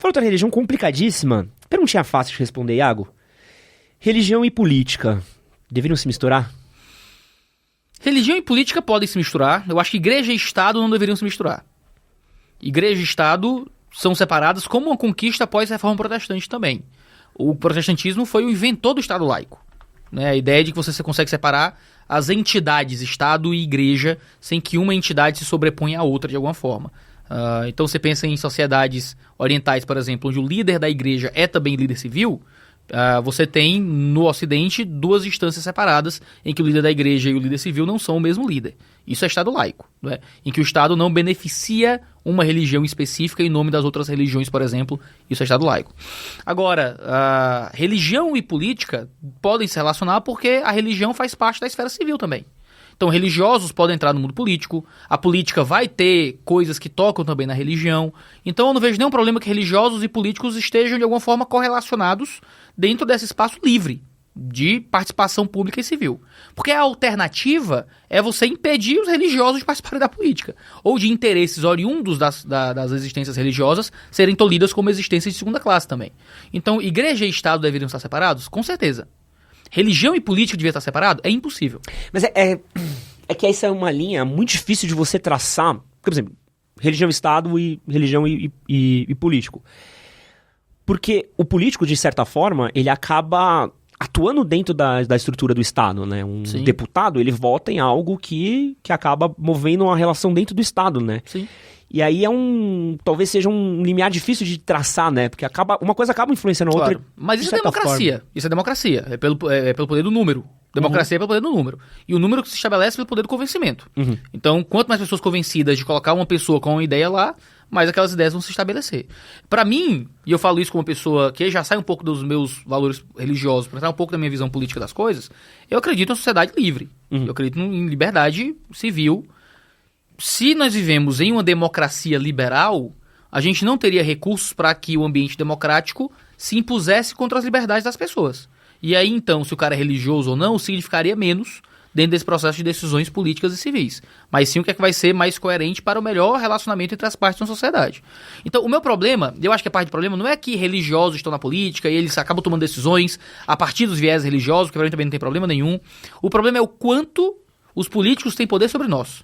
Fala outra religião complicadíssima. Perguntinha fácil de responder, Iago. Religião e política deveriam se misturar? Religião e política podem se misturar. Eu acho que igreja e Estado não deveriam se misturar. Igreja e Estado são separadas como uma conquista após a Reforma Protestante também. O protestantismo foi o inventor do Estado laico. Né? A ideia de que você consegue separar as entidades, Estado e Igreja, sem que uma entidade se sobreponha à outra de alguma forma. Então você pensa em sociedades orientais, por exemplo, onde o líder da igreja é também líder civil, você tem no Ocidente duas instâncias separadas em que o líder da igreja e o líder civil não são o mesmo líder. Isso é Estado laico, não é? Em que o Estado não beneficia uma religião específica em nome das outras religiões, por exemplo. Isso é Estado laico. Agora, religião e política podem se relacionar porque a religião faz parte da esfera civil também. Então, religiosos podem entrar no mundo político, a política vai ter coisas que tocam também na religião. Então, eu não vejo nenhum problema que religiosos e políticos estejam, de alguma forma, correlacionados dentro desse espaço livre de participação pública e civil. Porque a alternativa é você impedir os religiosos de participarem da política, ou de interesses oriundos das existências religiosas serem tolhidas como existências de segunda classe também. Então, igreja e Estado deveriam estar separados? Com certeza. Religião e política devia estar separado? É impossível. Mas é que essa é uma linha muito difícil de você traçar. Por exemplo, religião, Estado e religião e político. Porque o político, de certa forma, ele acaba atuando dentro da estrutura do Estado, né? Um Sim. deputado, ele vota em algo que acaba movendo uma relação dentro do Estado, né? Sim. E aí talvez seja um limiar difícil de traçar, né? Porque uma coisa acaba influenciando a outra. Claro. Mas de isso é certa democracia. forma. Isso é democracia. É pelo poder do número. Democracia é pelo poder do número. E o número que se estabelece pelo poder do convencimento. Então, quanto mais pessoas convencidas de colocar uma pessoa com uma ideia lá, mais aquelas ideias vão se estabelecer. Pra mim, e eu falo isso como uma pessoa que já sai um pouco dos meus valores religiosos, pra entrar um pouco da minha visão política das coisas, eu acredito em uma sociedade livre. Eu acredito em liberdade civil. Se nós vivemos em uma democracia liberal, a gente não teria recursos para que o ambiente democrático se impusesse contra as liberdades das pessoas. E aí, então, se o cara é religioso ou não, significaria menos dentro desse processo de decisões políticas e civis. Mas sim o que é que vai ser mais coerente para o melhor relacionamento entre as partes de uma sociedade. Então, o meu problema, eu acho que a parte do problema não é que religiosos estão na política e eles acabam tomando decisões a partir dos viés religiosos, que para mim também não tem problema nenhum. O problema é o quanto os políticos têm poder sobre nós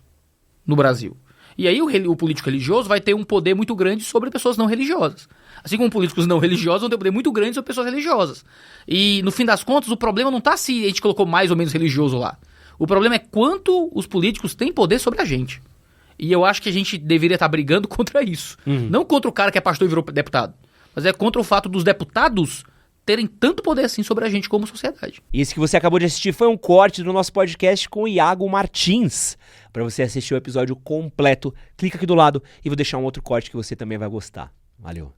no Brasil. E aí o político religioso vai ter um poder muito grande sobre pessoas não religiosas. Assim como políticos não religiosos vão ter um poder muito grande sobre pessoas religiosas. E, no fim das contas, o problema não está se a gente colocou mais ou menos religioso lá. O problema é quanto os políticos têm poder sobre a gente. E eu acho que a gente deveria estar brigando contra isso. Não contra o cara que é pastor e virou deputado. Mas é contra o fato dos deputados terem tanto poder assim sobre a gente como sociedade. E esse que você acabou de assistir foi um corte do nosso podcast com o Iago Martins. Para você assistir o episódio completo, clica aqui do lado e vou deixar um outro corte que você também vai gostar. Valeu.